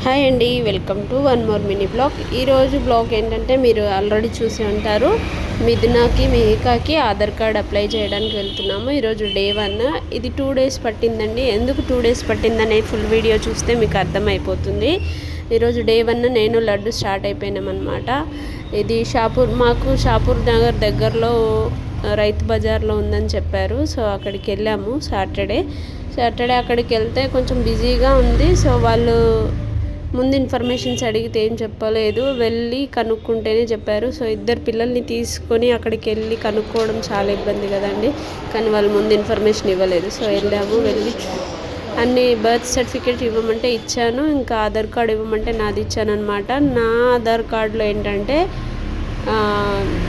Hi అండి, welcome to one more mini blog. ఈరోజు blog ఏంటంటే మీరు ఆల్రెడీ చూసి ఉంటారు. మిథునాకి మిహికాకి ఆధార్ కార్డ్ అప్లై చేయడానికి వెళ్తున్నాము. ఈరోజు డే 1. ఇది 2 days పట్టిందండి. ఎందుకు 2 days పట్టిందనే ఫుల్ వీడియో చూస్తే మీకు అర్థమైపోతుంది. ఈరోజు డే 1 నేను లడ్డు స్టార్ట్ అయిపోయినామన్నమాట. ఇది మాకు షాపూర్ నగర్ దగ్గరలో రైతు బజార్లో ఉందని చెప్పారు. సో అక్కడికి వెళ్ళాము సాటర్డే అక్కడికి వెళ్తే కొంచెం బిజీగా ఉంది. సో వాళ్ళు ముందు ఇన్ఫర్మేషన్స్ అడిగితే ఏం చెప్పలేదు, వెళ్ళి కనుక్కుంటేనే చెప్పారు. సో ఇద్దరు పిల్లల్ని తీసుకొని అక్కడికి వెళ్ళి కనుక్కోవడం చాలా ఇబ్బంది కదండి, కానీ వాళ్ళు ముందు ఇన్ఫర్మేషన్ ఇవ్వలేదు. సో వెళ్ళి అన్ని బర్త్ సర్టిఫికేట్ ఇవ్వమంటే ఇచ్చాను, ఇంకా ఆధార్ కార్డ్ ఇవ్వమంటే నాది ఇచ్చాను అనమాట. నా ఆధార్ కార్డులో ఏంటంటే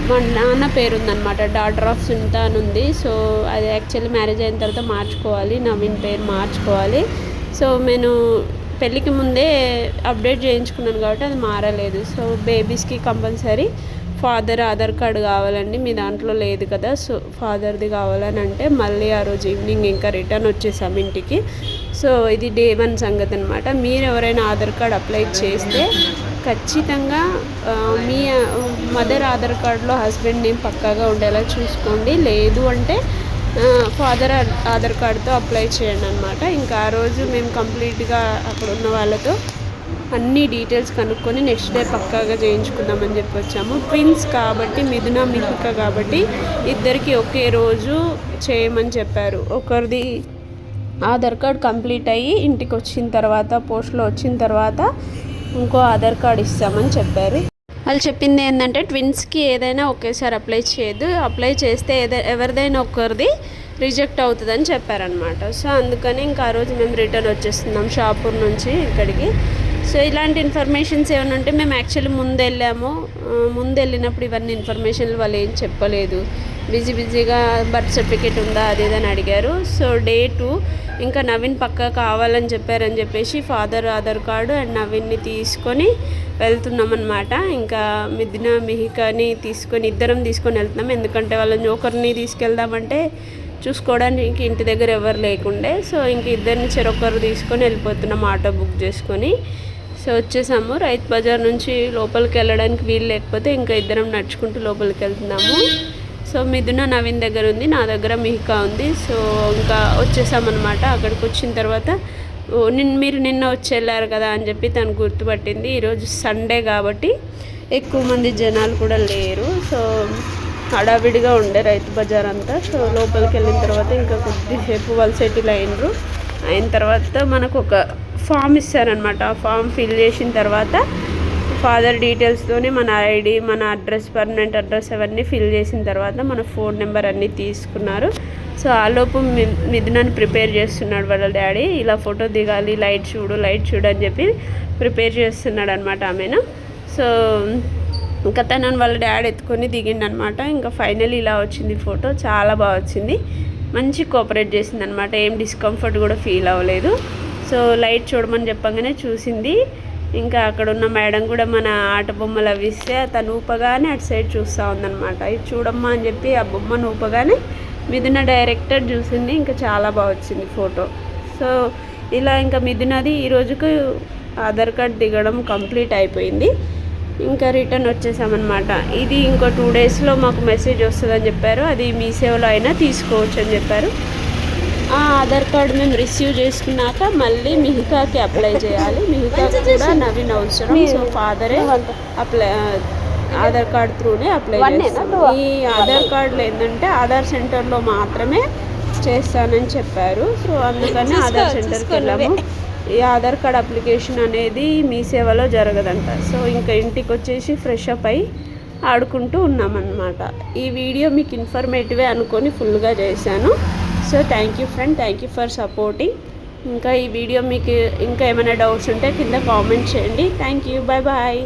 మా నాన్న పేరు ఉందన్నమాట, డాటర్ ఆఫ్ సునీత అని ఉంది. సో అది యాక్చువల్లీ మ్యారేజ్ అయిన తర్వాత మార్చుకోవాలి, నవీన్ పేరు మార్చుకోవాలి. సో నేను పెళ్ళికి ముందే అప్డేట్ చేయించుకున్నాను కాబట్టి అది మారలేదు. సో బేబీస్కి కంపల్సరీ ఫాదర్ ఆధార్ కార్డు కావాలండి, మీ దాంట్లో లేదు కదా, సో ఫాదర్ది కావాలని అంటే మళ్ళీ ఆ రోజు ఈవినింగ్ ఇంకా రిటర్న్ వచ్చేసాం ఇంటికి. సో ఇది డే 1 సంగతి అనమాట. మీరు ఎవరైనా ఆధార్ కార్డ్ అప్లై చేస్తే ఖచ్చితంగా మీ మదర్ ఆధార్ కార్డులో హస్బెండ్ నేమ్ పక్కాగా ఉండేలా చూసుకోండి. లేదు అంటే ఫాదర్ ఆధార్ కార్డుతో అప్లై చేయండి అనమాట. ఇంకా ఆ రోజు మేము కంప్లీట్గా అక్కడ ఉన్న వాళ్ళతో అన్ని డీటెయిల్స్ కనుక్కొని నెక్స్ట్ డే పక్కాగా చేయించుకుందామని చెప్పి వచ్చాము. ట్విన్స్ కాబట్టి మిథున మిహిక కాబట్టి ఇద్దరికి ఒకే రోజు చేయమని చెప్పారు. ఒకరిది ఆధార్ కార్డ్ కంప్లీట్ అయ్యి ఇంటికి వచ్చిన తర్వాత పోస్ట్లో వచ్చిన తర్వాత ఇంకో ఆధార్ కార్డ్ ఇస్తామని చెప్పారు. వాళ్ళు చెప్పింది ఏంటంటే ట్విన్స్కి ఏదైనా ఒకేసారి అప్లై చేయదు, అప్లై చేస్తే ఎవరిదైనా ఒకరిది రిజెక్ట్ అవుతుందని చెప్పారనమాట. సో అందుకని ఇంకా ఆ రోజు మేము రిటర్న్ వచ్చేస్తున్నాం షాపూర్ నుంచి ఇక్కడికి. సో ఇలాంటి ఇన్ఫర్మేషన్స్ ఏమైనా ఉంటే మేము యాక్చువల్లీ ముందు వెళ్ళినప్పుడు ఇవన్నీ ఇన్ఫర్మేషన్లు వాళ్ళు ఏం చెప్పలేదు. బిజీగా బర్త్ సర్టిఫికేట్ ఉందా అది ఇదని అడిగారు. సో డే 2 ఇంకా నవీన్ పక్కా కావాలని చెప్పేసి ఫాదర్ ఆధార్ కార్డు అండ్ నవీన్ని తీసుకొని వెళ్తున్నాం అనమాట. ఇంకా మిథున మిహికాని ఇద్దరం తీసుకొని వెళ్తున్నాం. ఎందుకంటే వాళ్ళని ఒకరిని తీసుకెళ్దామంటే చూసుకోవడానికి ఇంటి దగ్గర ఎవరు లేకుండే. సో ఇంక ఇద్దరిని చెరొకరు తీసుకొని వెళ్ళిపోతున్నాం ఆటో బుక్ చేసుకొని. సో వచ్చేసాము. రైతు బజార్ నుంచి లోపలికి వెళ్ళడానికి వీలు లేకపోతే ఇంకా ఇద్దరం నడుచుకుంటూ లోపలికి వెళ్తున్నాము. సో మిథున నవీన్ దగ్గర ఉంది, నా దగ్గర మిహికా ఉంది. సో ఇంకా వచ్చేసామన్నమాట. అక్కడికి వచ్చిన తర్వాత మీరు నిన్న వచ్చి వెళ్ళారు కదా అని చెప్పి తను గుర్తుపట్టింది. ఈరోజు సండే కాబట్టి ఎక్కువ మంది జనాలు కూడా లేరు. సో హడావిడిగా ఉండే రైతు బజార్ అంతా. సో లోపలికి వెళ్ళిన తర్వాత ఇంకా కొద్దిసేపు వాళ్ళు సెటిల్ అయిన తర్వాత మనకు ఒక ఫామ్ ఇస్తారనమాట. ఆ ఫామ్ ఫిల్ చేసిన తర్వాత ఫాదర్ డీటెయిల్స్తోనే మన ఐడి, మన అడ్రస్, పర్మనెంట్ అడ్రస్ అవన్నీ ఫిల్ చేసిన తర్వాత మన ఫోన్ నెంబర్ అన్నీ తీసుకున్నారు. సో ఆలోపు మిథునాన్ని ప్రిపేర్ చేస్తున్నాడు వాళ్ళ డాడీ. ఇలా ఫోటో దిగాలి, లైట్ చూడు అని చెప్పి ప్రిపేర్ చేస్తున్నాడు అనమాట ఆమెను. సో ఇంకా తనని వాళ్ళ డాడీ ఎత్తుకొని దిగిండనమాట. ఇంకా ఫైనల్ ఇలా వచ్చింది ఫోటో, చాలా బాగా వచ్చింది. మంచి కోఆపరేట్ చేసింది అనమాట, ఏం డిస్కంఫర్ట్ కూడా ఫీల్ అవ్వలేదు. సో లైట్ చూడమని చెప్పగానే చూసింది. ఇంకా అక్కడ ఉన్న మేడం కూడా మన ఆట బొమ్మలు అవి ఇస్తే తను ఊపగానే అటు సైడ్ చూస్తూ ఉందన్నమాట. ఇది చూడమ్మా అని చెప్పి ఆ బొమ్మను ఊపగానే మిథున డైరెక్టర్ చూసింది. ఇంకా చాలా బాగా వచ్చింది ఫోటో. సో ఇలా ఇంకా మిథునది ఈ రోజుకు ఆధార్ కార్డ్ దిగడం కంప్లీట్ అయిపోయింది. ఇంకా రిటర్న్ వచ్చేసామన్నమాట. ఇది ఇంకో 2 daysలో మాకు మెసేజ్ వస్తుందని చెప్పారు. అది మీ సేవలో అయినా తీసుకోవచ్చు అని చెప్పారు. ఆ ఆధార్ కార్డు మేము రిసీవ్ చేసుకున్నాక మళ్ళీ మిహికాకి అప్లై చేయాలి. మిహికాకి కూడా నవీన్ అవసరం. సో ఫాదరే ఆధార్ కార్డ్ త్రూనే అప్లై చేస్తాం. ఈ ఆధార్ కార్డులో ఏంటంటే ఆధార్ సెంటర్లో మాత్రమే చేస్తానని చెప్పారు. సో అందుకని ఆధార్ సెంటర్కి వెళ్ళాము. ఈ ఆధార్ కార్డ్ అప్లికేషన్ అనేది మీ సేవలో జరగదంట. సో ఇంకా ఇంటికి వచ్చేసి ఫ్రెష్ అప్ అయ్యి ఆడుకుంటూ ఉన్నామన్నమాట. ఈ వీడియో మీకు ఇన్ఫర్మేటివే అనుకొని ఫుల్గా చేశాను. So thank you friend, thank you for supporting. ఇంకా ఈ వీడియో మీకు ఇంకా ఏమైనా డౌట్స్ ఉంటే కింద కామెంట్ చేయండి. Thank you, bye.